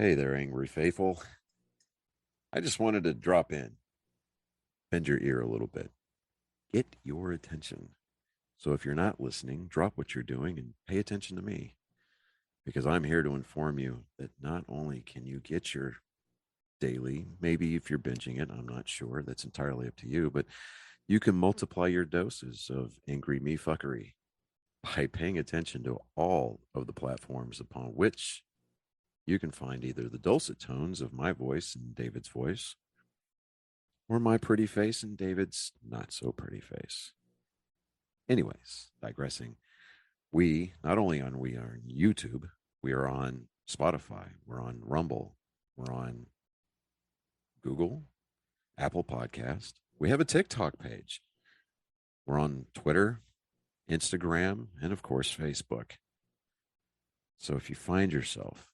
Hey there, Angry Faithful. I just wanted to drop in, bend your ear a little bit, get your attention. So if you're not listening, drop what you're doing and pay attention to me because I'm here to inform you that not only can you get your daily, maybe if you're binging it, I'm not sure, that's entirely up to you, but you can multiply your doses of angry me fuckery by paying attention to all of the platforms upon which you can find either the dulcet tones of my voice and David's voice or my pretty face and David's not so pretty face. Anyways, digressing, we not only on we are on YouTube, we are on Spotify, we're on Rumble, we're on Google, Apple Podcast. We have a TikTok page. We're on Twitter, Instagram, and of course Facebook. So if you find yourself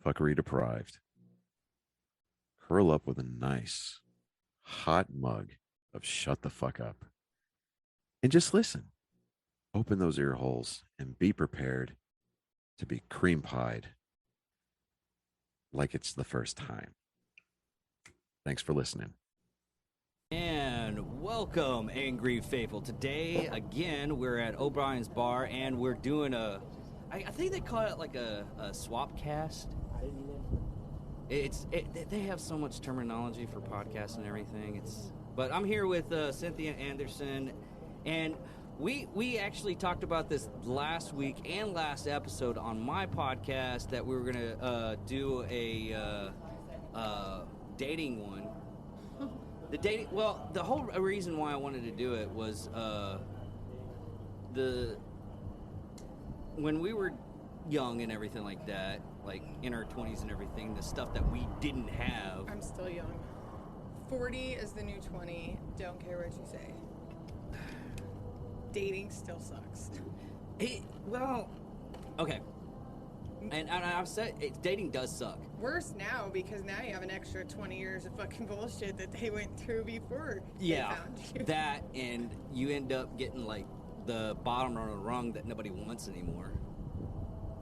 fuckery deprived, curl up with a nice hot mug of shut the fuck up and just listen. Open those ear holes and be prepared to be cream pied like it's the first time. Thanks for listening. And welcome, Angry Faithful. Today, again, we're at O'Brien's Bar, and we're doing I think they call it like a swap cast. They have so much terminology for podcasts and everything. But I'm here with Cynthia Anderson, and we actually talked about this last week and last episode on my podcast that we were gonna do a dating one. The whole reason why I wanted to do it was when we were young and everything like that, like in our 20s and everything, the stuff that we didn't have. I'm still young. 40 is the new 20. Don't care what you say. Dating still sucks. Okay. And I've said dating does suck. Worse now because now you have an extra 20 years of fucking bullshit that they went through before they found you. That, and you end up getting like the bottom of the rung that nobody wants anymore.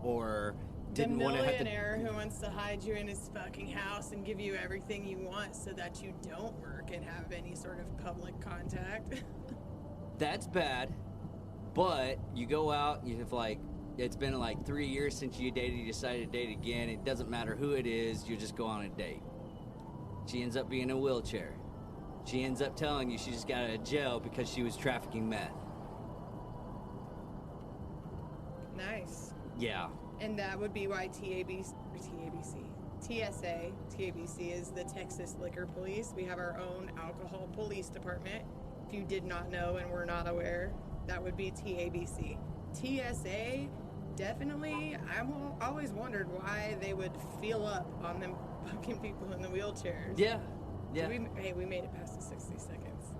Or didn't want to have to... millionaire who wants to hide you in his fucking house and give you everything you want so that you don't work and have any sort of public contact. That's bad. But you go out, you have like... It's been like 3 years since you dated, you decided to date again. It doesn't matter who it is, you just go on a date. She ends up being in a wheelchair. She ends up telling you she just got out of jail because she was trafficking meth. Nice. Yeah. And that would be why TABC is the Texas Liquor Police. We have our own alcohol police department. If you did not know and were not aware, that would be TABC. TSA, definitely, I've always wondered why they would feel up on them fucking people in the wheelchairs. Yeah. We made it past the 60 seconds.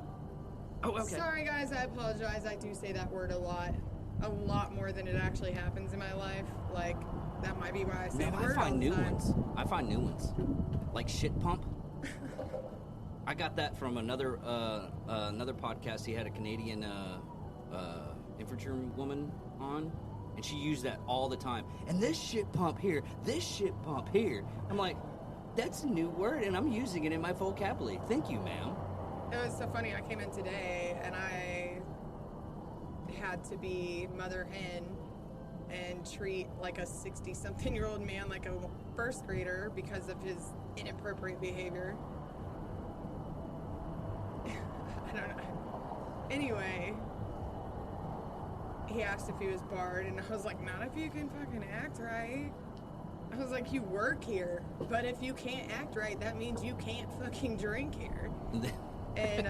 Oh, okay. Sorry, guys, I apologize. I do say that word a lot more than it actually happens in my life. Like, that might be why I say the word all the time. I find new ones. Like shit pump. I got that from another podcast. He had a Canadian infantry woman on, and she used that all the time. And this shit pump here. I'm like, that's a new word, and I'm using it in my vocabulary. Thank you, ma'am. It was so funny. I came in today, and I had to be mother hen and treat like a 60-something-year-old man like a first grader because of his inappropriate behavior. I don't know. Anyway, he asked if he was barred, and I was like, not if you can fucking act right. I was like, you work here, but if you can't act right, that means you can't fucking drink here. And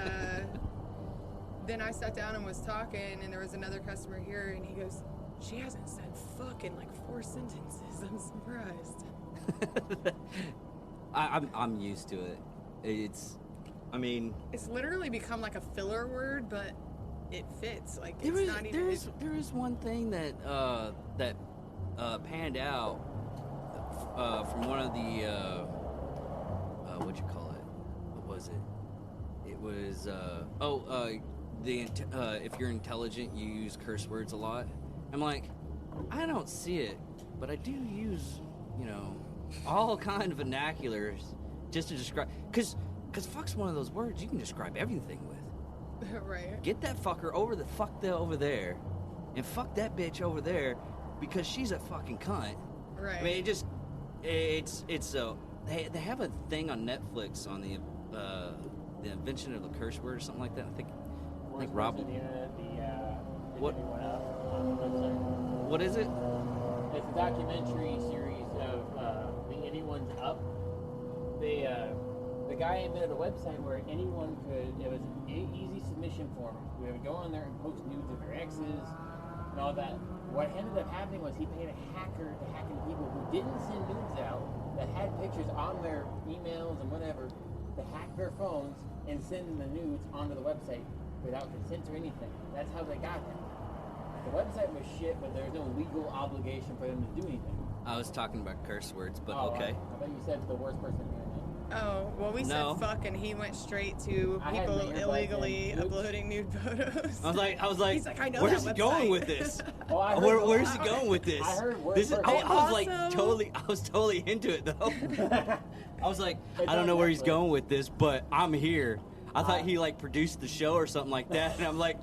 then I sat down and was talking, and there was another customer here, and he goes, she hasn't said fuck in like 4 sentences. I'm surprised. I'm used to it. It's literally become like a filler word, but it fits. Like, there is one thing that panned out from one of the what'd you call it? What was it? It was if you're intelligent, you use curse words a lot. I'm like, I don't see it, but I do use all kind of vernaculars just to describe. Because fuck's one of those words you can describe everything with. Right. Get that fucker over over there, and fuck that bitch over there, because she's a fucking cunt. Right. I mean, it's so they have a thing on Netflix on the invention of the curse word or something like that. I think Rob. What? What is it? It's a documentary series of the Anyone's Up. The guy invented a website where anyone could. It was an easy submission form. We would go on there and post nudes of their exes and all that. What ended up happening was he paid a hacker to hack into people who didn't send nudes out, that had pictures on their emails and whatever, to hack their phones and send them the nudes onto the website without consent or anything. That's how they got them. The website was shit, but there's no legal obligation for them to do anything. I was talking about curse words, but okay. I thought you said the worst person hearing it. Oh, well, we No. said fuck, and he went straight to I had people my earbuds illegally in. uploading nude photos. I was like, He's like, I know where's that he going website." with this? Oh, I heard Where's he going with this? I heard word This is, for I, word. I was like Also- I was totally into it though. I was like, It's I don't on know where he's Netflix. going with this, but I'm here. I thought he like produced the show or something like that, and I'm like,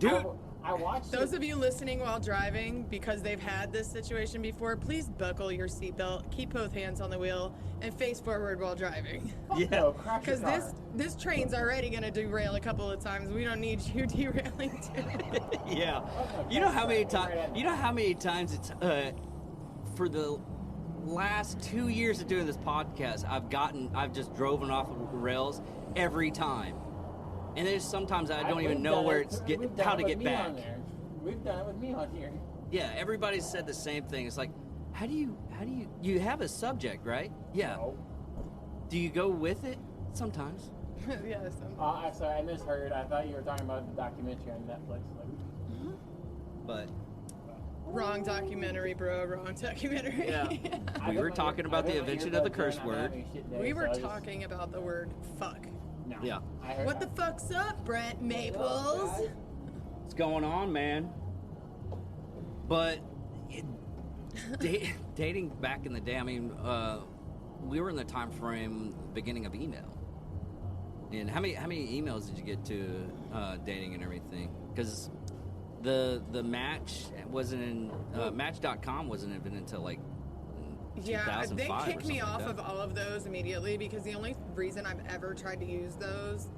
dude. I watched Those it. of you listening while driving, because they've had this situation before, please buckle your seatbelt, keep both hands on the wheel, and face forward while driving. Yeah. No, crash your Because car. this train's already going to derail a couple of times. We don't need you derailing too. Yeah. Okay, You know how many right, times? right at You know how many times it's for the last 2 years of doing this podcast, I've just driven off of rails every time, and there's sometimes I don't even know where it's how to get back. We've done it with me on here. Yeah, everybody said the same thing. It's like, how do you have a subject, right? Yeah. No. Do you go with it? Sometimes. Yeah, some- I'm sorry, I misheard. I thought you were talking about the documentary on Netflix. But wrong documentary, bro. Wrong documentary. yeah, we were talking about the invention of the curse word. We were talking about the word fuck. No. Yeah. I heard, What the fuck's up, Brent Maples? What's going on, man? But dating back in the day, I mean, we were in the time frame beginning of email. And how many emails did you get to dating and everything? Because the Match wasn't in Match.com wasn't invented until like Yeah, they 2005 or kicked me something like off that. of all of those immediately because the only reason I've ever tried to use those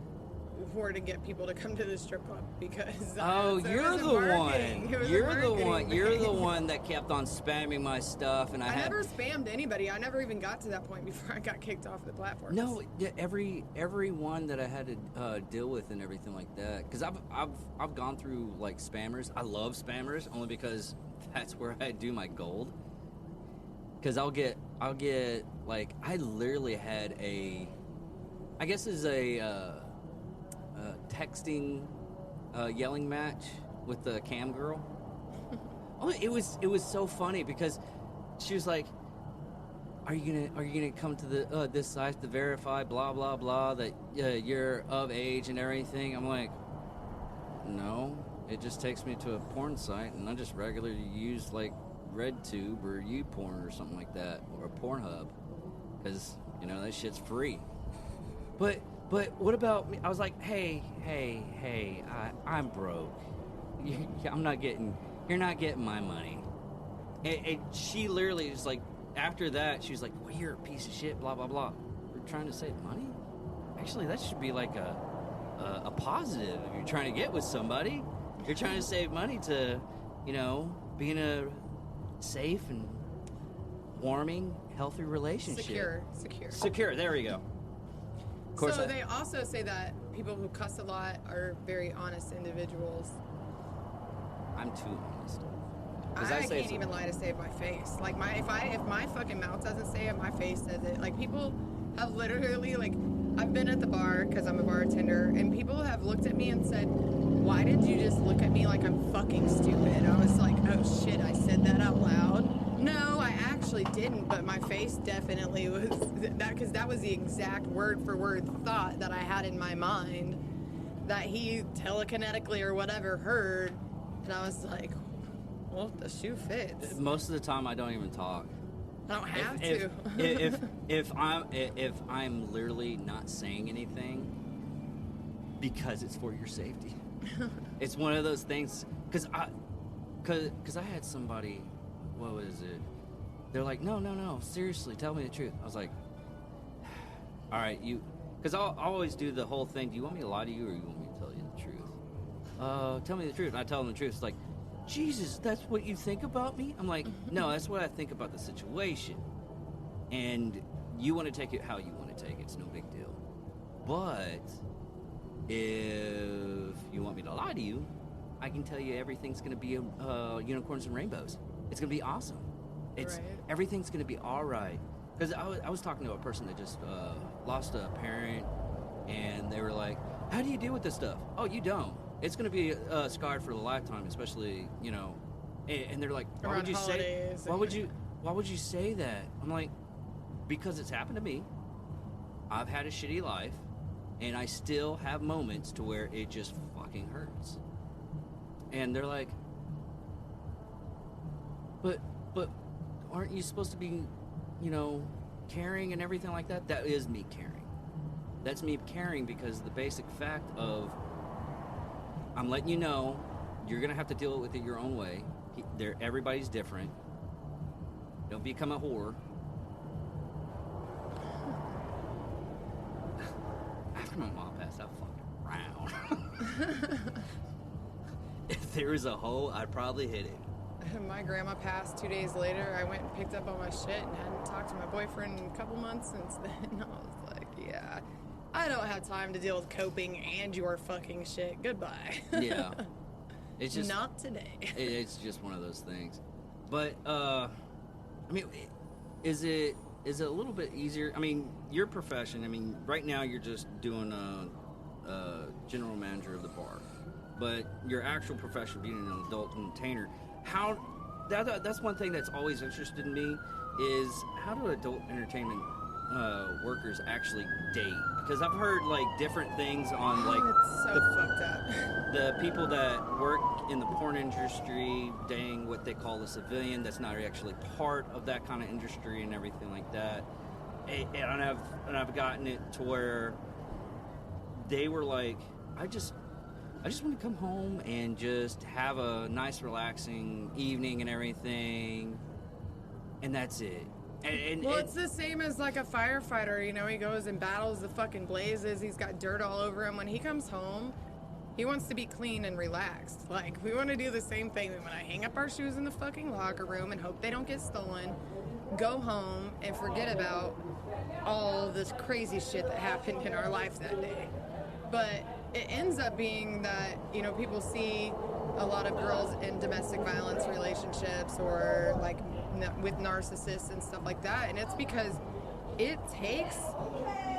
were to get people to come to the strip club because Oh, so it you're was a the marketing- one. it was a You're the marketing one. You're the thing. one that kept on spamming my stuff, and I I had never spammed anybody. I never even got to that point before I got kicked off the platform. no. Yeah, every one that I had to deal with and everything like that. Because I've gone through like spammers. I love spammers only because that's where I do my gold. Because I'll get like I literally had I guess it's a texting yelling match with the cam girl. Oh, it was so funny because she was like, "Are you gonna come to the this site to verify blah blah blah that you're of age and everything?" I'm like, "No, it just takes me to a porn site, and I just regularly use like RedTube or YouPorn or something like that, or Pornhub, because that shit's free." But what about me? I was like, hey, I'm broke. You're not getting my money. And she literally was like, after that, she was like, well, you're a piece of shit, blah, blah, blah. We're trying to save money? Actually, that should be like a positive. If you're trying to get with somebody, you're trying to save money to, be in a safe and warming, healthy relationship. Secure, there we go. Of course, So they also say that people who cuss a lot are very honest individuals. I'm too honest. 'Cause I say can't something. even lie to save my face. Like if my fucking mouth doesn't say it, my face says it. Like people have literally I've been at the bar because I'm a bartender, and people have looked at me and said, "Why did you just look at me like I'm fucking stupid?" I was like, "Oh shit, I said that out loud." No, I actually didn't, but my face definitely was that because that was the exact word for word thought that I had in my mind that he telekinetically or whatever heard, and I was like, well, the shoe fits. Most of the time, I don't even talk. I don't have if, to. if I'm literally not saying anything because it's for your safety. It's one of those things because I had somebody, what was it? They're like, no, seriously, tell me the truth. I was like, all right, because I'll always do the whole thing. Do you want me to lie to you or you want me to tell you the truth? Tell me the truth. And I tell them the truth. It's like, Jesus, that's what you think about me? I'm like, no, that's what I think about the situation. And you want to take it how you want to take it. It's no big deal. But if you want me to lie to you, I can tell you everything's going to be unicorns and rainbows. It's going to be awesome. Everything's going to be all right. Because I was talking to a person that just lost a parent, and they were like, how do you deal with this stuff? Oh, you don't. It's going to be scarred for a lifetime, especially, and they're like, why would you say that? I'm like, because it's happened to me. I've had a shitty life, and I still have moments to where it just fucking hurts. And they're like, but aren't you supposed to be, caring and everything like that? That is me caring. That's me caring because the basic fact of I'm letting you know you're going to have to deal with it your own way. Everybody's different. Don't become a whore. After my mom passed, I fucking around. If there was a hole, I'd probably hit it. My grandma passed 2 days later. I went and picked up all my shit and hadn't talked to my boyfriend in a couple months since then. I was like, yeah, I don't have time to deal with coping and your fucking shit. Goodbye. Yeah. It's just not today. It's just one of those things. But I mean, is it a little bit easier? I mean, your profession. I mean, right now you're just doing a general manager of the bar, but your actual profession, being an adult entertainer, that's one thing that's always interested in me is how do adult entertainment workers actually date? Because I've heard like different things on like it's so fucked up. The people that work in the porn industry dating what they call a civilian that's not actually part of that kind of industry and everything like that. And I've gotten it to where they were like, I just want to come home and just have a nice relaxing evening and everything, and that's it. It's the same as like a firefighter, he goes and battles the fucking blazes, he's got dirt all over him. When he comes home, he wants to be clean and relaxed. Like, we want to do the same thing. We want to hang up our shoes in the fucking locker room and hope they don't get stolen, go home and forget about all this crazy shit that happened in our life that day. But it ends up being that, people see a lot of girls in domestic violence relationships or like with narcissists and stuff like that. And it's because it takes,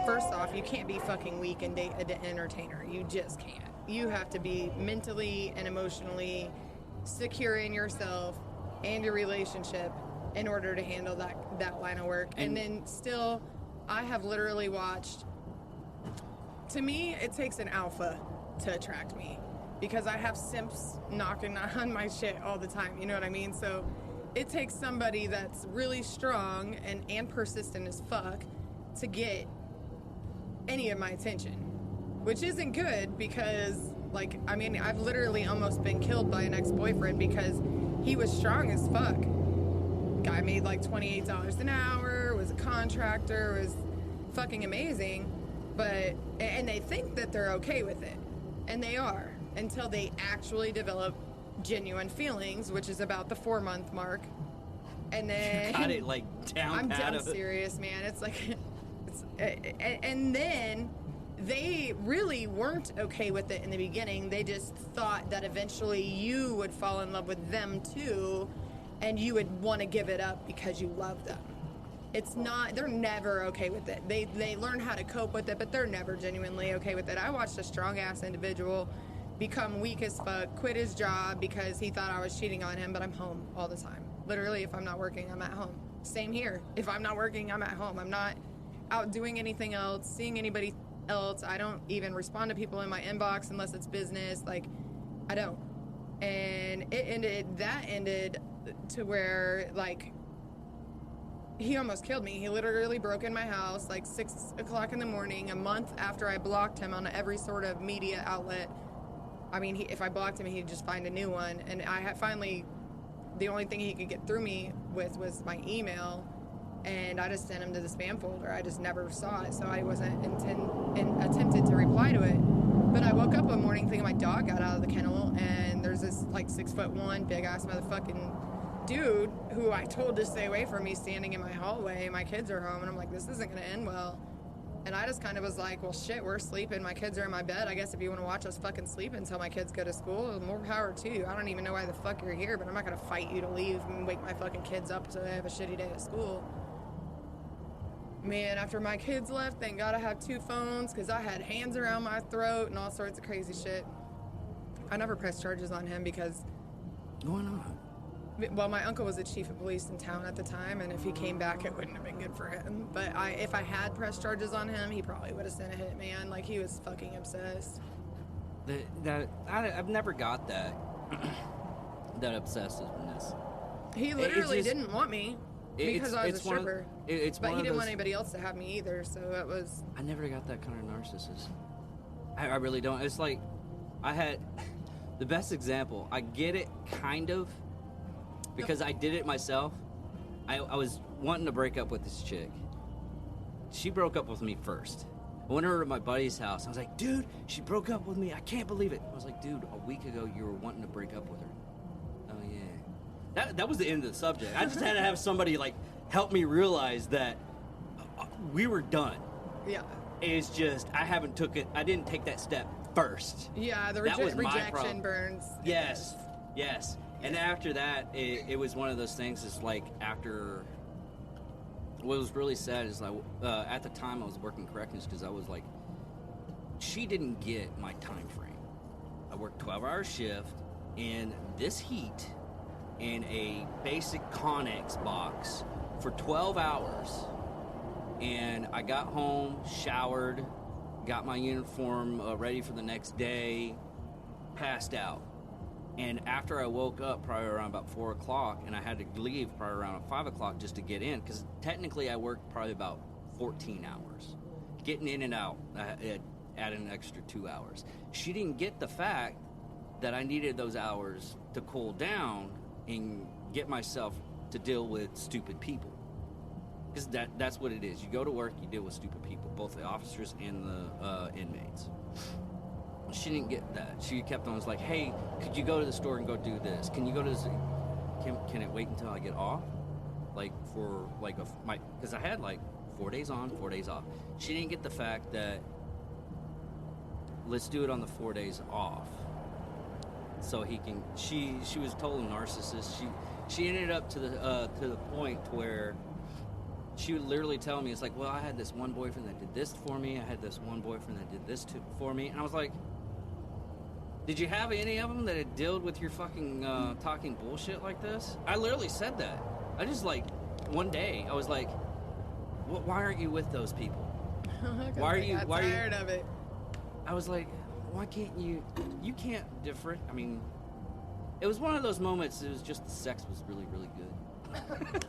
first off, you can't be fucking weak and date an entertainer. You just can't. You have to be mentally and emotionally secure in yourself and your relationship in order to handle that line of work. And then still, I have literally watched, to me, it takes an alpha to attract me because I have simps knocking on my shit all the time. You know what I mean? So it takes somebody that's really strong and persistent as fuck to get any of my attention, which isn't good because, like, I mean, I've literally almost been killed by an ex-boyfriend because he was strong as fuck. Guy made like $28 an hour, was a contractor, was fucking amazing. And they think that they're okay with it, and they are, until they actually develop genuine feelings, which is about the 4-month mark. And then you got it like down. I'm serious, man. It's like, and then they really weren't okay with it in the beginning. They just thought that eventually you would fall in love with them too, and you would want to give it up because you love them. It's not, they're never okay with it. They learn how to cope with it, but they're never genuinely okay with it. I watched a strong-ass individual become weak as fuck, quit his job because he thought I was cheating on him, but I'm home all the time. Literally, if I'm not working, I'm at home. Same here. If I'm not working, I'm at home. I'm not out doing anything else, seeing anybody else. I don't even respond to people in my inbox unless it's business. Like, I don't. And that ended to where, like, he almost killed me. He literally broke in my house like 6 o'clock in the morning, a month after I blocked him on every sort of media outlet. I mean, if I blocked him, he'd just find a new one. And I had finally, the only thing he could get through me with was my email. And I just sent him to the spam folder. I just never saw it, so I wasn't attempted to reply to it. But I woke up one morning thinking my dog got out of the kennel, and there's this like 6'1" big ass motherfucking dude who I told to stay away from me standing in my hallway. My kids are home, and I'm like, this isn't gonna end well. And I just kind of was like, well, shit, we're sleeping. My kids are in my bed. I guess if you want to watch us fucking sleep until my kids go to school, more power to you. I don't even know why the fuck you're here, but I'm not gonna fight you to leave and wake my fucking kids up so they have a shitty day at school. Man, after my kids left, thank God I have 2 phones because I had hands around my throat and all sorts of crazy shit. I never pressed charges on him because... Why not? Well, my uncle was the chief of police in town at the time, and if he came back, it wouldn't have been good for him. But if I had pressed charges on him, he probably would have sent a hitman. Like, he was fucking obsessed. I've never got that, that obsessiveness. He literally didn't want me. Because I was a stripper. But he didn't want anybody else to have me either, so it was... I never got that kind of narcissist. I really don't. It's like, I had... The best example, I get it, kind of, because I did it myself. I was wanting to break up with this chick. She broke up with me first. I went over to my buddy's house. I was like, dude, she broke up with me. I can't believe it. I was like, dude, a week ago you were wanting to break up with her. Oh, yeah. That was the end of the subject. I just had to have somebody, like, help me realize that we were done. Yeah. It's just, I didn't take that step first. Yeah, the That was my rejection problem. burns. Yes. And after that, it was one of those things. It's like after. What was really sad is like at the time I was working corrections because I was like, she didn't get my time frame. I worked 12-hour shift in this heat in a basic Connex box for 12 hours, and I got home, showered, got my uniform ready for the next day, passed out. And after I woke up probably around about 4 o'clock, and I had to leave probably around 5 o'clock just to get in, because technically I worked probably about 14 hours. Getting in and out, I added an extra 2 hours. She didn't get the fact that I needed those hours to cool down and get myself to deal with stupid people. Because that's what it is. You go to work, you deal with stupid people, both the officers and the inmates. She didn't get that. She kept on, was like, hey, could you go to the store and go do this? Can you go to this? Can it wait until I get off? Like, for, like, because I had, like, 4 days on, 4 days off. She didn't get the fact that, let's do it on the 4 days off. So he can, she was total narcissist. She ended up to the point where she would literally tell me, it's like, well, I had this one boyfriend that did this for me. I had this one boyfriend that did this for me. And I was like, did you have any of them that had dealt with your fucking talking bullshit like this? I literally said that. I just, like, one day, I was like, why aren't you with those people? Why are you tired of it? I was like, why can't you can't different. I mean, it was one of those moments, it was just the sex was really, really good.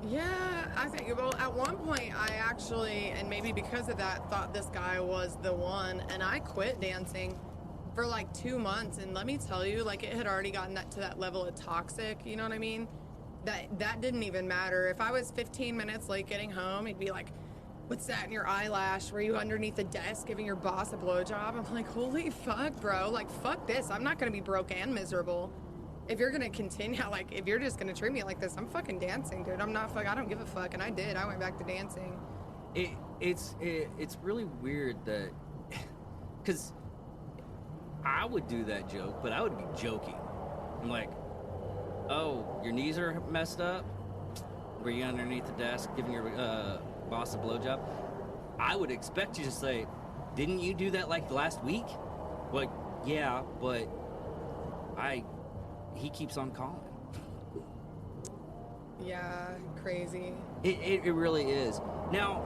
Yeah, I think, well, at one point I actually, and maybe because of that, thought this guy was the one, and I quit dancing for like 2 months, and let me tell you, like, it had already gotten to that level of toxic, you know what I mean? That didn't even matter. If I was 15 minutes late getting home, he'd be like, what's that in your eyelash? Were you underneath the desk giving your boss a blowjob? I'm like, holy fuck, bro. Like, fuck this. I'm not going to be broke and miserable. If you're going to continue, like, if you're just going to treat me like this, I'm fucking dancing, dude. I don't give a fuck. And I did. I went back to dancing. It's really weird that, because I would do that joke, but I would be joking. I'm like, oh, your knees are messed up? Were you underneath the desk giving your boss a blowjob? I would expect you to say, didn't you do that like last week? Like, yeah, but he keeps on calling. Yeah, crazy. It really is. Now,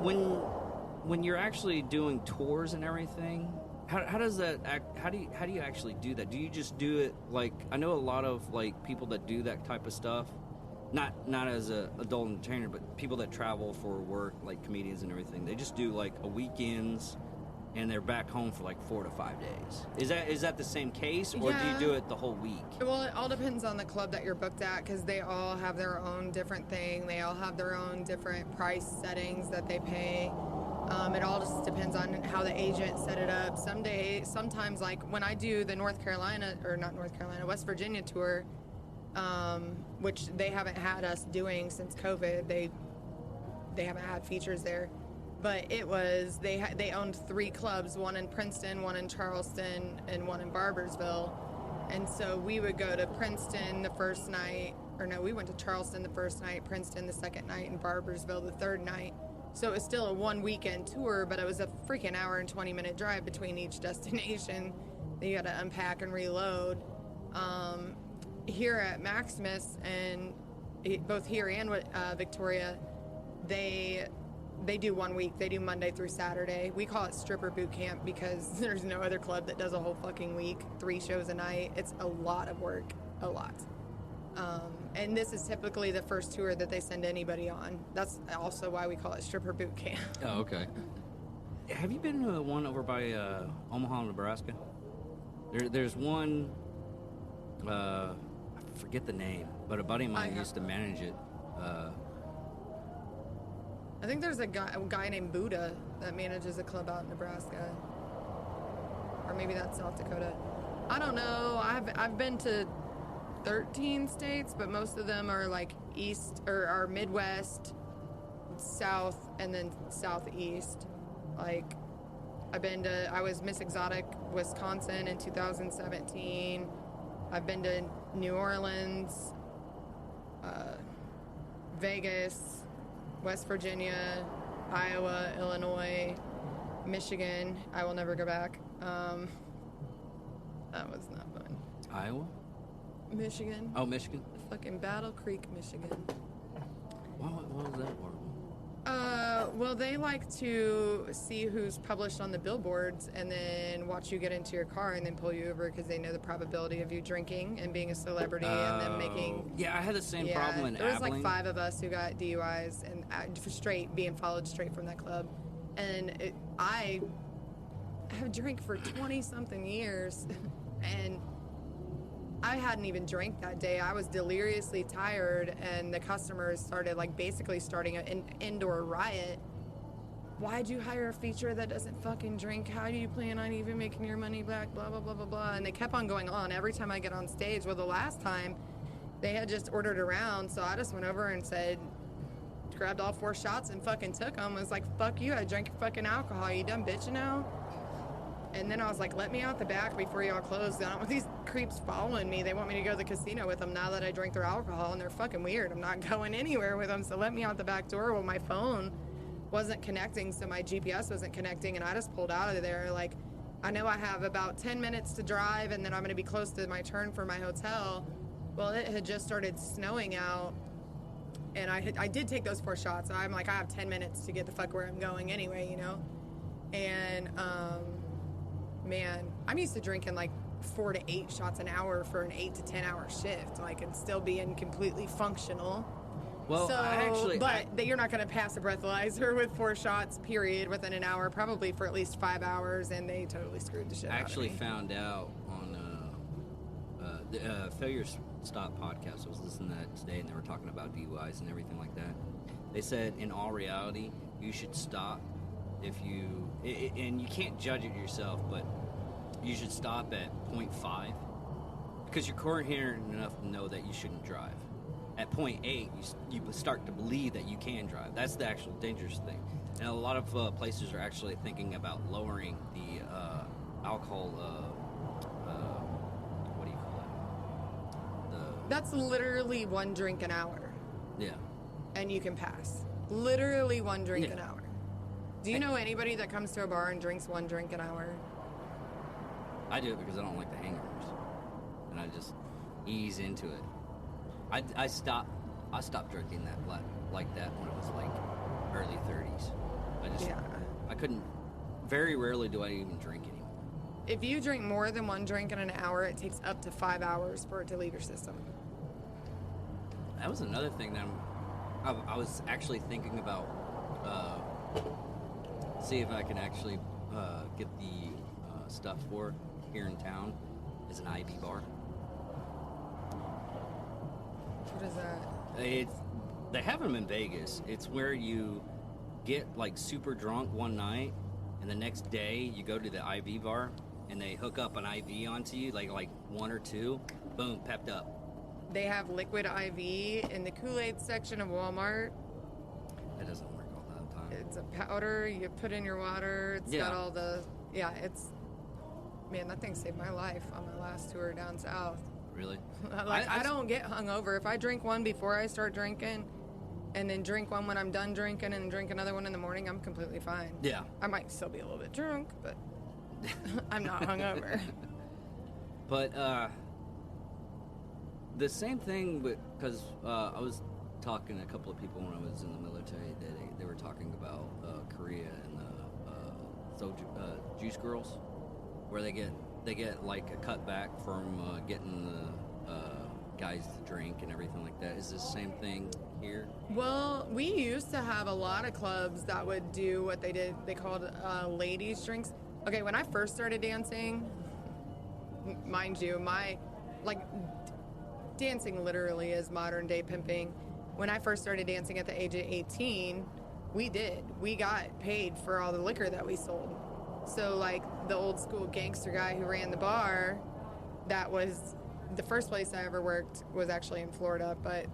when you're actually doing tours and everything, how does that act? How do you actually do that? Do you just do it like, I know a lot of like people that do that type of stuff, not as a adult entertainer, but people that travel for work, like comedians and everything. They just do like a weekends, and they're back home for like 4 to 5 days. Is that the same case, or do you do it the whole week? Well, it all depends on the club that you're booked at, because they all have their own different thing. They all have their own different price settings that they pay. It all just depends on how the agent set it up. Sometimes, like when I do the West Virginia tour, which they haven't had us doing since COVID. They haven't had features there, but they owned 3 clubs, one in Princeton, one in Charleston, and one in Barboursville. And so we would go to Princeton the first night, we went to Charleston the first night, Princeton the second night, and Barboursville the third night. So it was still a 1 weekend tour, but it was a freaking hour and 20-minute drive between each destination that you got to unpack and reload. Here at Maximus, and both here and Victoria, they do 1 week. They do Monday through Saturday. We call it stripper boot camp because there's no other club that does a whole fucking week, 3 shows a night. It's a lot of work, a lot. And this is typically the first tour that they send anybody on. That's also why we call it stripper boot camp. Oh, okay. Have you been to the one over by Omaha, Nebraska? There's one, I forget the name, but a buddy of mine used to manage it. I think there's a guy named Buddha that manages a club out in Nebraska. Or maybe that's South Dakota. I don't know. I've been to 13 states, but most of them are like east or are Midwest, South, and then Southeast. Like I was Miss Exotic Wisconsin in 2017. I've been to New Orleans, Vegas, West Virginia, Iowa, Illinois, Michigan. I will never go back. That was not fun. Iowa? Michigan. Oh, Michigan. Fucking Battle Creek, Michigan. What was that horrible? Well, they like to see who's published on the billboards and then watch you get into your car and then pull you over because they know the probability of you drinking and being a celebrity and then making... Yeah, I had the same problem in There was Abilene. like 5 of us who got DUIs and being followed straight from that club. And I have drank for 20-something years and I hadn't even drank that day. I was deliriously tired, and the customers started basically starting an indoor riot. Why'd you hire a feature that doesn't fucking drink? How do you plan on even making your money back? Blah, blah, blah, blah, blah. And they kept on going on every time I get on stage. Well, the last time, they had just ordered around, so I just went over and grabbed all 4 shots and fucking took them. I was like, fuck you, I drank your fucking alcohol. You done bitching now? And then I was like, let me out the back before y'all close. I don't want these creeps following me. They want me to go to the casino with them now that I drank their alcohol, and they're fucking weird. I'm not going anywhere with them, so let me out the back door. Well, my phone wasn't connecting, so my GPS wasn't connecting, and I just pulled out of there. I know I have about 10 minutes to drive, and then I'm going to be close to my turn for my hotel. Well, it had just started snowing out, and I did take those 4 shots. I'm like, I have 10 minutes to get the fuck where I'm going anyway, you know? And, man, I'm used to drinking 4 to 8 shots an hour for an 8 to 10 hour shift, and still being completely functional. Well, you're not going to pass a breathalyzer with 4 shots, period, within an hour, probably for at least 5 hours, and they totally screwed the shit out of me. I actually found out on the Failure Stop podcast. I was listening to that today, and they were talking about DUIs and everything like that. They said, in all reality, you should stop and you can't judge it yourself, but you should stop at 0.5 because you're coherent enough to know that you shouldn't drive. At 0.8, you start to believe that you can drive. That's the actual dangerous thing. And a lot of places are actually thinking about lowering the alcohol, what do you call it? That's literally 1 drink an hour. Yeah. And you can pass. Literally 1 drink an hour. Do you know anybody that comes to a bar and drinks 1 drink an hour? I do it because I don't like the hangovers, and I just ease into it. I stopped drinking that like that when it was early 30s. I couldn't. Very rarely do I even drink anymore. If you drink more than 1 drink in an hour, it takes up to 5 hours for it to leave your system. that was another thing that I was actually thinking about. See if I can actually get the stuff for here in town is an IV bar. What is that? They have them in Vegas. It's where you get like super drunk one night, and the next day you go to the IV bar, and they hook up an IV onto you, like one or two, boom, pepped up. They have liquid IV in the Kool-Aid section of Walmart. That doesn't work all the time. It's a powder you put in your water. It's got all the man, that thing saved my life on my last tour down south. Really? I don't get hungover. If I drink one before I start drinking, and then drink one when I'm done drinking, and drink another one in the morning, I'm completely fine. Yeah. I might still be a little bit drunk, but I'm not hungover. But the same thing, because I was talking to a couple of people when I was in the military. They were talking about Korea and the juice girls, where they get like a cutback from getting the guys to drink and everything like that. Is this the same thing here? Well, we used to have a lot of clubs that would do what they did. They called ladies' drinks. Okay, when I first started dancing, mind you, dancing literally is modern day pimping. When I first started dancing at the age of 18, we got paid for all the liquor that we sold. So like the old school gangster guy who ran the bar, that was the first place I ever worked was actually in Florida. But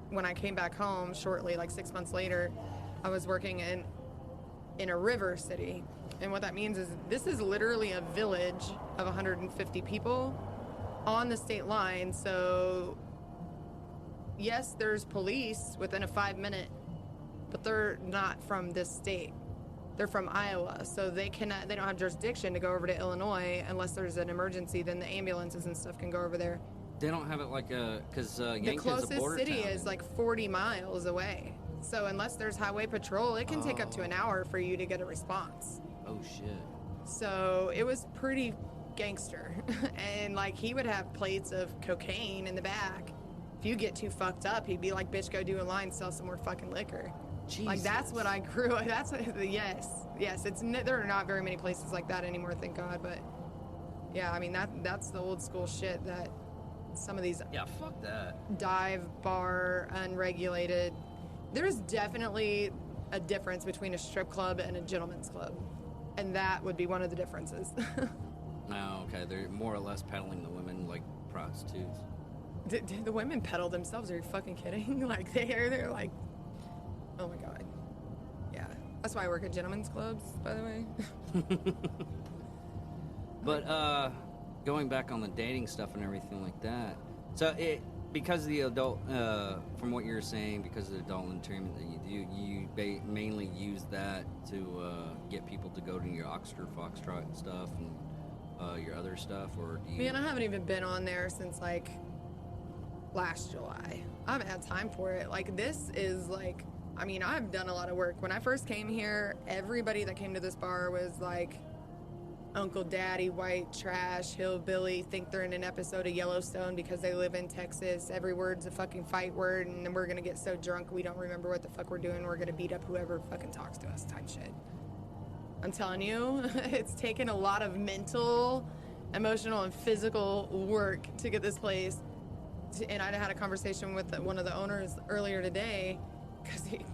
when I came back home shortly, like 6 months later, I was working in a river city. And what that means is this is literally a village of 150 people on the state line. So yes, there's police within a 5-minute, but they're not from this state. They're from Iowa, so they don't have jurisdiction to go over to Illinois unless there's an emergency. Then the ambulances and stuff can go over there. They don't have it because The Yankton's a closest border city town. is like 40 miles away. So unless there's highway patrol, it can take up to an hour for you to get a response. Oh shit. So it was pretty gangster. And like he would have plates of cocaine in the back. If you get too fucked up, he'd be like, bitch, go do a line, sell some more fucking liquor. Jesus. Like that's what I grew. Yes. There are not very many places like that anymore, thank God. But yeah, I mean that's the old school shit that some of these Yeah, fuck that. dive bar unregulated. There's definitely a difference between a strip club and a gentleman's club, and that would be one of the differences. Oh, okay. They're more or less peddling the women like prostitutes. Did the women peddle themselves? Are you fucking kidding? Like they're like, oh my God. Yeah, that's why I work at gentlemen's clubs, by the way. But going back on the dating stuff and everything like that. So because of the adult, from what you're saying, because of the adult entertainment that you do, you mainly use that to get people to go to your Oxford Foxtrot stuff and your other stuff, or do you? Man, I haven't even been on there since like last July. I haven't had time for it. Like this is like, I mean, I've done a lot of work. When I first came here, everybody that came to this bar was like Uncle Daddy, white trash, hillbilly, think they're in an episode of Yellowstone because they live in Texas. Every word's a fucking fight word, and then we're gonna get so drunk we don't remember what the fuck we're doing. We're gonna beat up whoever fucking talks to us type shit. I'm telling you, it's taken a lot of mental, emotional, and physical work to get this place. And I had a conversation with one of the owners earlier today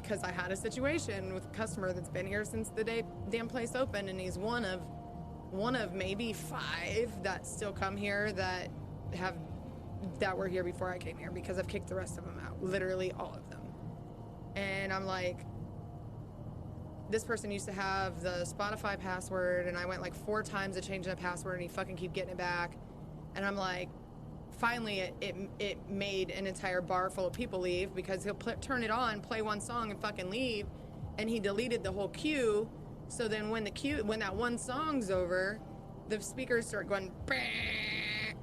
because I had a situation with a customer that's been here since the damn place opened, and he's one of maybe 5 that still come here that were here before I came here, because I've kicked the rest of them out, literally all of them. And I'm like, this person used to have the Spotify password, and I went like 4 times to change that password, and he fucking keep getting it back. And I'm like, finally it made an entire bar full of people leave, because he'll turn it on, play one song, and fucking leave, and he deleted the whole queue. So then when that one song's over, the speakers start going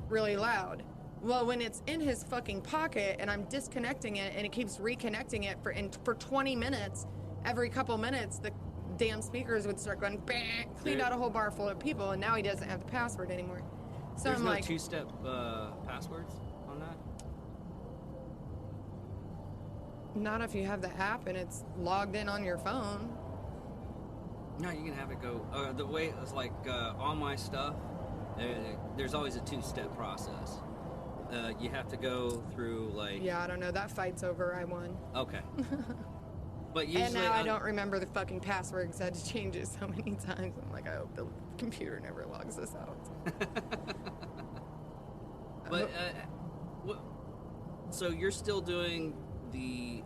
really loud. Well, when it's in his fucking pocket and I'm disconnecting it and it keeps reconnecting it for 20 minutes, every couple minutes the damn speakers would start going cleaned out a whole bar full of people, and now he doesn't have the password anymore. So There's I'm no like, 2-step passwords on that? Not if you have the app and it's logged in on your phone. No, you can have it go. The way it's like all my stuff, there's always a 2-step process. You have to go through like. Yeah, I don't know. That fight's over. I won. Okay. But usually, And now I don't remember the fucking password because I had to change it so many times. I'm like, I hope the computer never logs this out. But so you're still doing the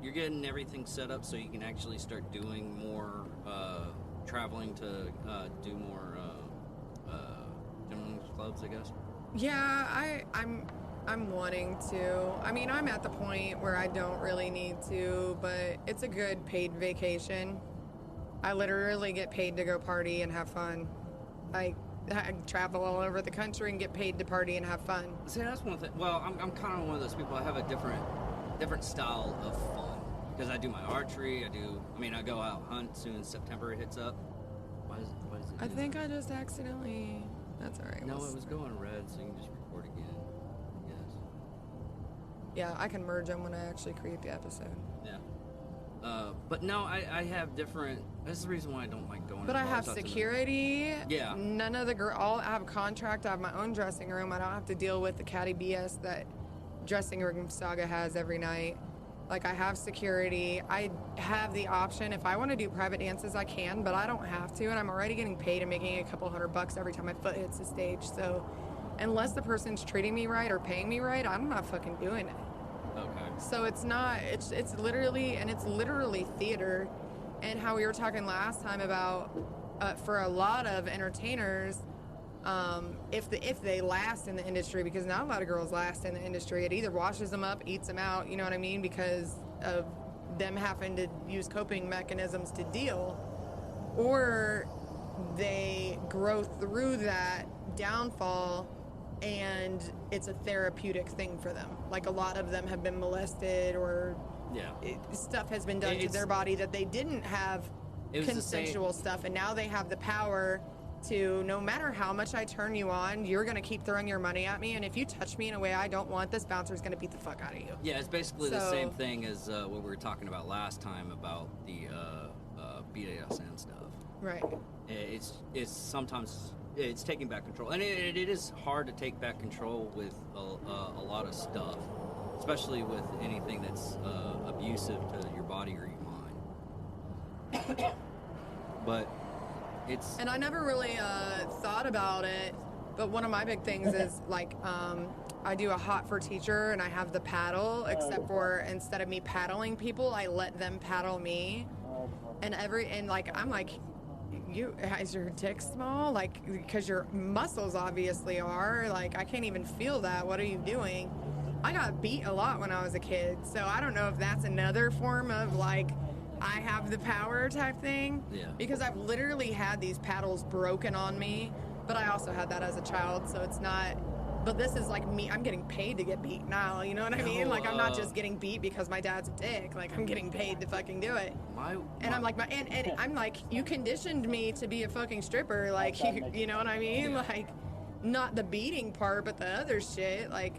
you're getting everything set up so you can actually start doing more traveling to do more gentlemen's clubs, I guess. Yeah, I'm wanting to. I mean, I'm at the point where I don't really need to, but it's a good paid vacation. I literally get paid to go party and have fun. I travel all over the country and get paid to party and have fun. See, that's one thing. Well, I'm kind of one of those people. I have a different style of fun because I do my archery. I go out hunt soon as September hits up. Why is it? I think I just accidentally. That's all right. No, it was going red, so you can just record again. Yes. Yeah, I can merge them when I actually create the episode. Yeah. But no, I have different. That's the reason why I don't like going. But to I bars have out to security. Yeah. None of the I have a contract. I have my own dressing room. I don't have to deal with the catty BS that dressing room saga has every night. Like, I have security. I have the option. If I want to do private dances, I can, but I don't have to. And I'm already getting paid and making a couple $100 every time my foot hits the stage. So unless the person's treating me right or paying me right, I'm not fucking doing it. Okay. So it's literally theater. And how we were talking last time about for a lot of entertainers, if they last in the industry, because not a lot of girls last in the industry, it either washes them up, eats them out, you know what I mean, because of them having to use coping mechanisms to deal, or they grow through that downfall and it's a therapeutic thing for them. Like, a lot of them have been molested or stuff has been done to their body that they didn't have consensual stuff, and now they have the power to, no matter how much I turn you on, you're going to keep throwing your money at me, and if you touch me in a way I don't want, this bouncer's going to beat the fuck out of you. Yeah, it's basically the same thing as what we were talking about last time about the BDSM stuff. Right. It's sometimes it's taking back control, and it is hard to take back control with a lot of stuff, especially with anything that's abusive to your body or your mind. But it's... And I never really thought about it, but one of my big things is, like, I do a hot for teacher, and I have the paddle, except for instead of me paddling people, I let them paddle me. And I'm like, is your dick small? Like, because your muscles obviously are. Like, I can't even feel that. What are you doing? I got beat a lot when I was a kid, so I don't know if that's another form of, like, I have the power type thing. Yeah. Because I've literally had these paddles broken on me, but I also had that as a child, so it's not... But this is like me, I'm getting paid to get beat now, you know what I mean? Like, I'm not just getting beat because my dad's a dick. Like, I'm getting paid to fucking do it. And I'm like, and I'm like, you conditioned me to be a fucking stripper. Like, you know what I mean? Yeah. Like, not the beating part, but the other shit. Like,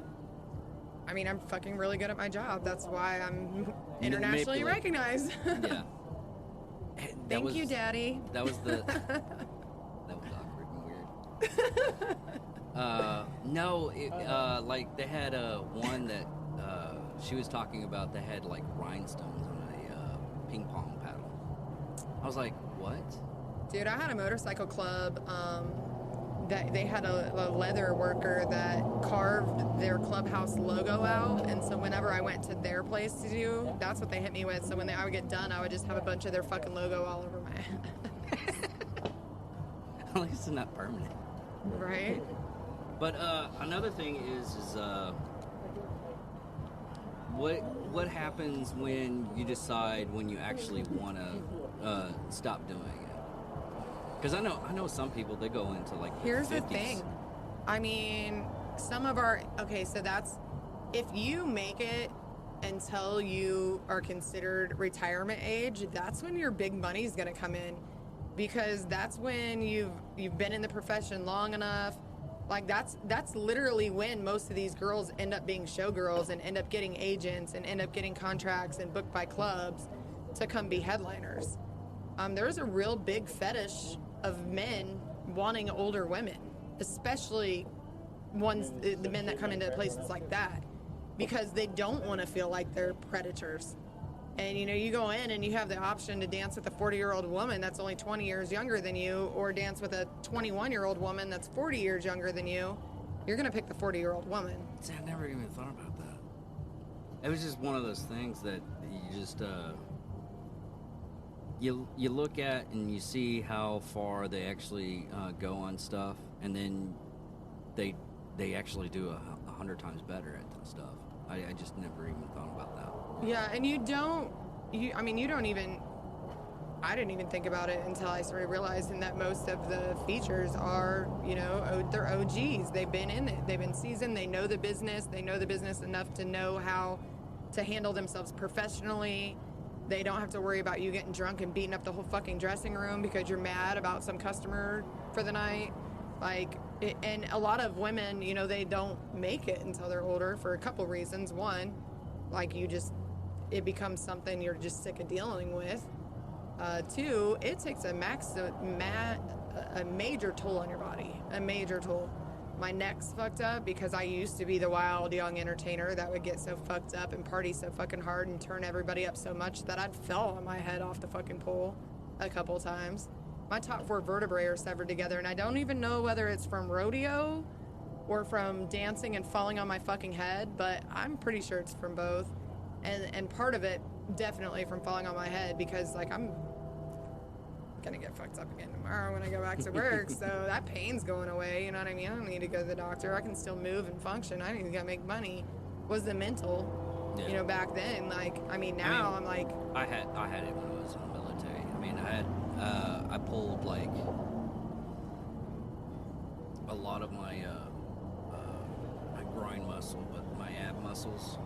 I mean, I'm fucking really good at my job. That's why I'm internationally recognized. Yeah. Thank you, Daddy. That was awkward and weird. Like they had one that she was talking about that had like rhinestones on a ping pong paddle. I was like, what? Dude, I had a motorcycle club that they had a leather worker that carved their clubhouse logo out, and so whenever I went to their place to do, that's what they hit me with. So when I would get done, I would just have a bunch of their fucking logo all over my head. At least it's not permanent. Right? But another thing is what happens when you decide when you actually want to stop doing it? Because I know some people, they go into like Here's the 50s. thing. I mean, some of our... Okay, so that's... If you make it until you are considered retirement age, that's when your big money's going to come in. Because that's when you've been in the profession long enough. Like that's literally when most of these girls end up being showgirls and end up getting agents and end up getting contracts and booked by clubs to come be headliners. There's a real big fetish of men wanting older women, especially the men that come into places like that, because they don't want to feel like they're predators. And you go in and you have the option to dance with a 40-year-old woman that's only 20 years younger than you, or dance with a 21-year-old woman that's 40 years younger than you. You're gonna pick the 40-year-old woman. See, I never even thought about that. It was just one of those things that you just you look at and you see how far they actually go on stuff, and then they actually do 100 times better at the stuff. I just never even thought about that. Yeah, and I didn't even think about it until I started realizing that most of the features are, they're OGs. They've been in it. They've been seasoned. They know the business. They know the business enough to know how to handle themselves professionally. They don't have to worry about you getting drunk and beating up the whole fucking dressing room because you're mad about some customer for the night. And a lot of women, they don't make it until they're older for a couple reasons. One, it becomes something you're just sick of dealing with. Two, it takes a major toll on your body, a major toll. My neck's fucked up because I used to be the wild young entertainer that would get so fucked up and party so fucking hard and turn everybody up so much that I'd fell on my head off the fucking pole a couple times. My top 4 vertebrae are severed together, and I don't even know whether it's from rodeo or from dancing and falling on my fucking head, but I'm pretty sure it's from both. And part of it definitely from falling on my head, because I'm gonna get fucked up again tomorrow when I go back to work. So that pain's going away, you know what I mean? I don't need to go to the doctor. I can still move and function. I need to make money. Was the mental, back then. Now I'm like, I had it when I was in the military. I pulled a lot of my groin muscle, but my ab muscles.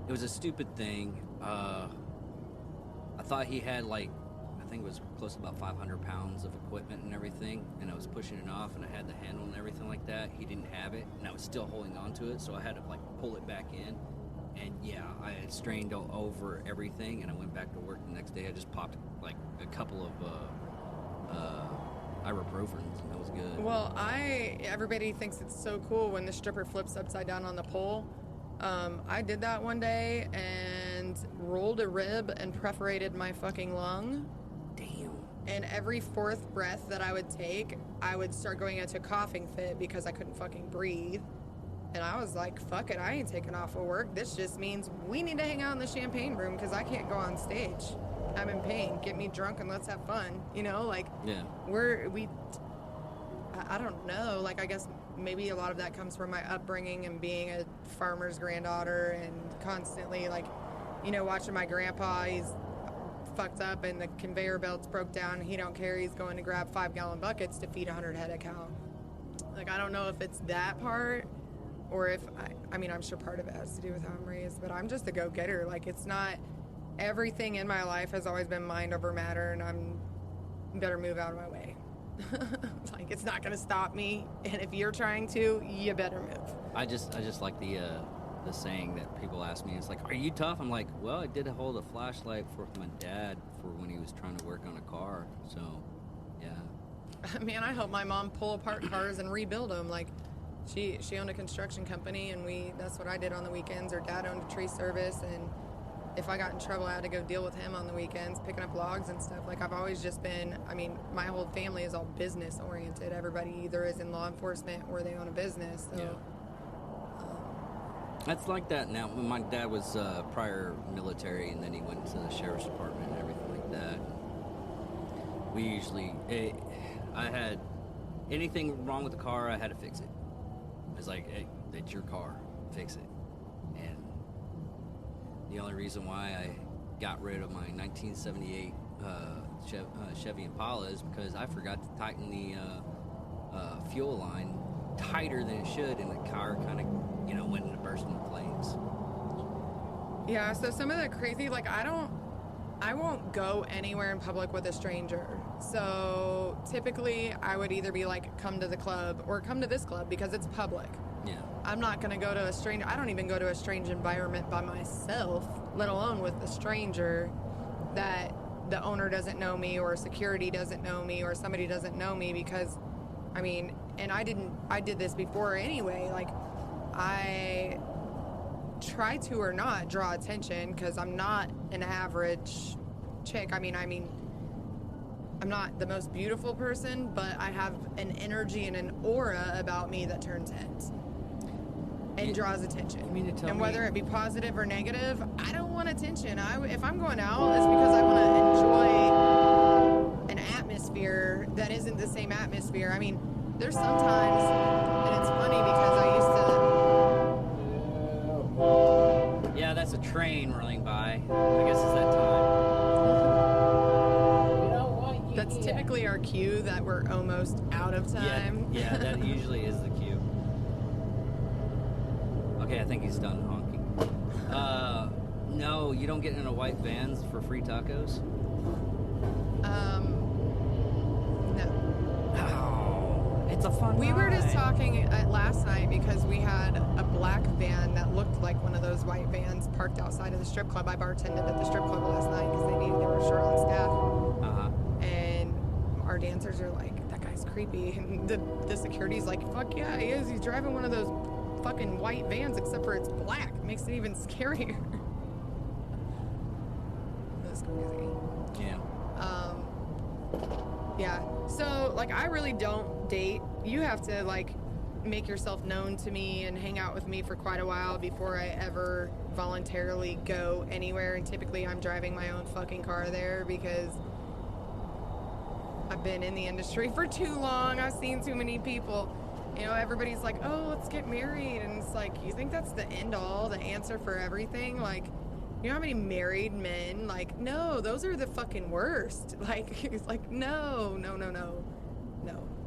It was a stupid thing. I thought he had I think it was close to about 500 pounds of equipment and everything, and I was pushing it off, and I had the handle and everything like that. He didn't have it, and I was still holding on to it, so I had to pull it back in. And yeah, I had strained over everything, and I went back to work the next day. I just popped a couple of ibuprofens, and that was good. Well, everybody thinks it's so cool when the stripper flips upside down on the pole. I did that one day and rolled a rib and perforated my fucking lung. Damn. And every 4th breath that I would take, I would start going into a coughing fit because I couldn't fucking breathe. And I was like, fuck it, I ain't taking off of work. This just means we need to hang out in the champagne room because I can't go on stage. I'm in pain. Get me drunk and let's have fun. Yeah. I don't know. I guess maybe a lot of that comes from my upbringing and being a farmer's granddaughter and constantly, watching my grandpa. He's fucked up and the conveyor belts broke down and he don't care. He's going to grab 5-gallon buckets to feed 100 head of cow. I don't know if it's that part or if, I'm sure part of it has to do with how I'm raised, but I'm just a go-getter. It's not, everything in my life has always been mind over matter, and I'm better move out of my way. It's not going to stop me, and if you're trying to, you better move. I just like the saying that people ask me. It's like, are you tough? I'm like, well, I did hold a flashlight for my dad for when he was trying to work on a car. So, yeah. Man, I helped my mom pull apart cars and rebuild them. She owned a construction company, and that's what I did on the weekends. Her dad owned a tree service, and if I got in trouble, I had to go deal with him on the weekends, picking up logs and stuff. I've always just been, my whole family is all business oriented. Everybody either is in law enforcement or they own a business. So, yeah. That's like that now. My dad was prior military, and then he went to the sheriff's department and everything like that. We usually, I had anything wrong with the car, I had to fix it. It's like, hey, that's your car, fix it. And the only reason why I got rid of my 1978 Chevy Impala is because I forgot to tighten the fuel line tighter than it should, and the car kind of, went into burst into flames. Yeah, so some of the crazy, I won't go anywhere in public with a stranger. So typically I would either be like, come to the club or come to this club because it's public. Yeah. I'm not going to go to a strange, I don't even go to a strange environment by myself, let alone with a stranger that the owner doesn't know me or security doesn't know me or somebody doesn't know me because, I mean, and I did this before anyway. Like, I try to or not draw attention because I'm not an average chick. I mean, I'm not the most beautiful person, but I have an energy and an aura about me that turns heads and draws attention. You mean to tell and me- whether it be positive or negative, I don't want attention. If I'm going out, it's because I want to enjoy an atmosphere that isn't the same atmosphere. I mean, there's sometimes, and it's funny because I used to. Yeah, that's a train rolling by. I guess it's that time. You know what? That's typically our cue that we're almost out of time. Yeah, that usually is the cue. Okay, I think he's done honking. No, you don't get into white vans for free tacos? No. Oh, it's a fun We were just ride. talking last night because we had a black van that looked like one of those white vans parked outside of the strip club. I bartended at the strip club last night because they were short on staff. Uh-huh. And our dancers are like, that guy's creepy. And the security's like, fuck yeah, he is. He's driving one of those fucking white vans, except for it's black. It makes it even scarier. That's crazy. Yeah. Yeah. So, like, I really don't date. You have to, like, make yourself known to me and hang out with me for quite a while before I ever voluntarily go anywhere. And typically I'm driving my own fucking car there because I've been in the industry for too long. I've seen too many people. You know, everybody's like, oh, let's get married. And it's like, you think that's the end all, the answer for everything? Like, you know how many married men, like, no, those are the fucking worst. Like, it's like, no.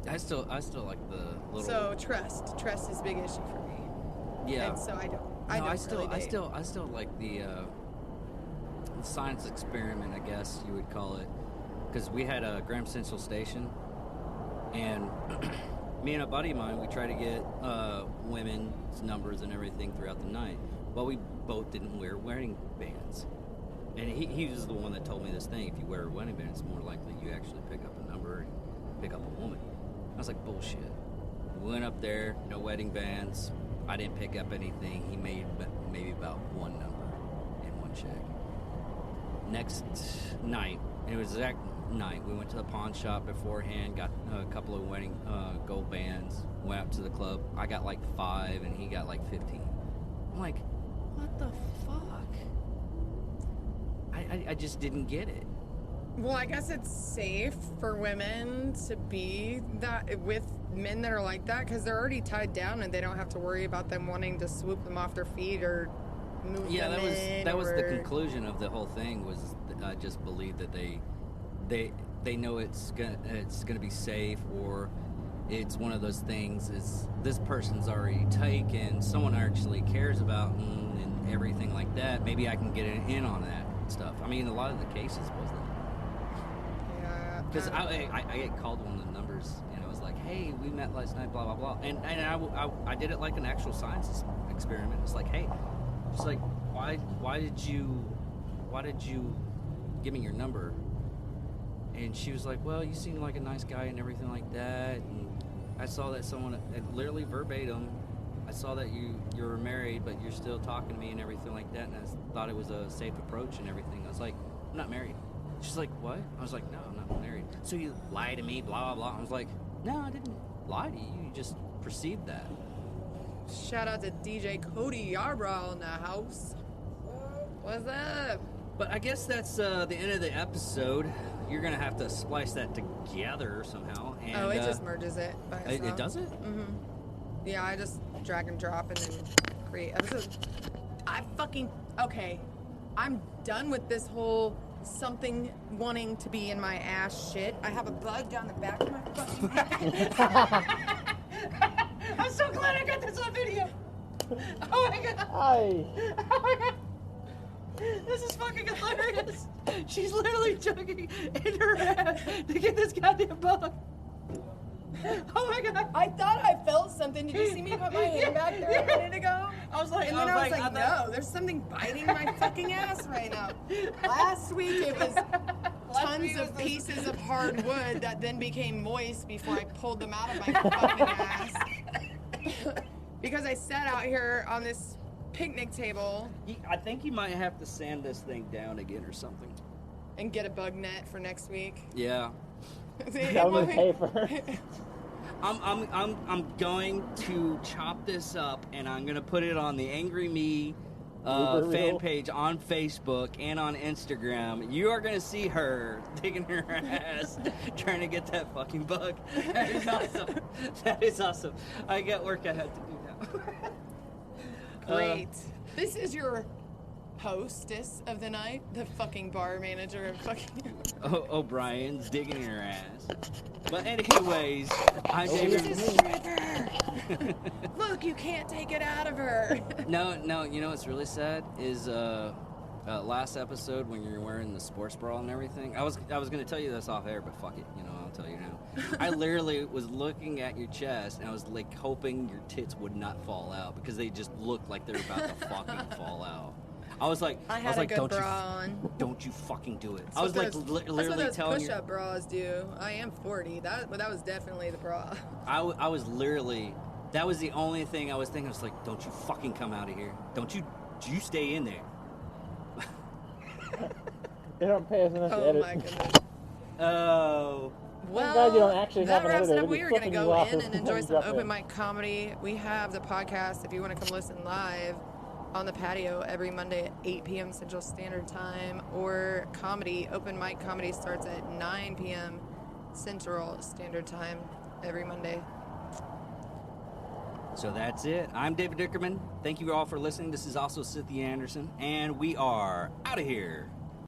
I still like the little. So trust is a big issue for me. Yeah. And so I don't I really date. still like the science experiment, I guess you would call it, because we had a Graham Central Station, and me and a buddy of mine, we tried to get women's numbers and everything throughout the night. Well, we both didn't wear wedding bands, and he was the one that told me this thing: if you wear a wedding band, it's more likely you actually pick up a number and pick up a woman. I was like, bullshit. We went up there, no wedding bands. I didn't pick up anything. He made maybe about one number and one check. Next night, and it was exact night, we went to the pawn shop beforehand, got a couple of wedding gold bands, went out to the club. I got like 5 and he got like 15. I'm like, what the fuck? I just didn't get it. Well, I guess it's safe for women to be that with men that are like that because they're already tied down and they don't have to worry about them wanting to swoop them off their feet or move Yeah, them in. that was the conclusion of the whole thing. Was I just believe that they know it's gonna be safe, or it's one of those things is this person's already taken, someone actually cares about and everything like that. Maybe I can get in on that stuff. I mean, a lot of the cases was that. Yeah. Because I get called one of the numbers, and I was like, "Hey, we met last night, blah blah blah," and I did it like an actual science experiment. It's like, hey, just like why did you give me your number? And she was like, "Well, you seem like a nice guy and everything like that, and I saw that someone literally verbatim. I saw that you were married, but you're still talking to me and everything like that, and I thought it was a safe approach and everything." I was like, "I'm not married." She's like, "What?" I was like, "No, I'm not married." "So you lied to me, blah, blah, blah." I was like, "No, I didn't lie to you. You just perceived that." Shout out to DJ Cody Yarbrough in the house. What's up? But I guess that's the end of the episode. You're going to have to splice that together somehow. And, Oh, it just merges it by itself. It does it? Mm-hmm. Yeah, I just drag and drop and then create episodes. Okay, I'm done with this whole something wanting to be in my ass shit. I have a bug down the back of my fucking head. I'm so glad I got this on video. Oh my god. Hi. Oh my god. This is fucking hilarious. She's literally chugging in her ass to get this goddamn bug. Oh my god. I thought I felt something. Did you see me put my hand back there a minute ago? I was like, And then I was like, no, there's something biting my fucking ass right now. Last week it was tons of pieces of hard wood that then became moist before I pulled them out of my fucking ass. Because I sat out here on this picnic table I think you might have to sand this thing down again or something. and get a bug net for next week. Yeah. I'm gonna pay for her. I'm going to chop this up and I'm gonna put it on the Angry Me Blooper fan reel. page on Facebook and on Instagram. You are gonna see her digging her ass trying to get that fucking bug. That is awesome. That is awesome. I got work I have to do now. Great. This is your hostess of the night, the fucking bar manager of fucking... O'Brien's digging her ass. But anyways, I'm She's David. a stripper! Look, you can't take it out of her. No, you know what's really sad is last episode when you're wearing the sports bra and everything. I was gonna tell you this off air, but fuck it, you know, I'll tell you now. I literally was looking at your chest and I was like hoping your tits would not fall out because they just looked like they're about to fucking fall out. I was like, I had a good don't bra on. don't you fucking do it. That's I was what like those- literally that's what those telling you. push-up bras do. I am 40. That was definitely the bra. I was literally, that was the only thing I was thinking. I was like, don't you fucking come out of here. You stay in there. They don't pay us enough to Oh edit. my goodness. Oh. Well, glad you don't actually that have an wraps it editor. up. It'd be We are going to flipping go you off in if and you enjoy some drop open in. mic comedy. We have the podcast if you want to come listen live on the patio every Monday at 8 p.m. Central Standard Time, or comedy. Open mic comedy starts at 9 p.m. Central Standard Time every Monday. So that's it. I'm David Dickerman. Thank you all for listening. This is also Cynthia Anderson, and we are out of here.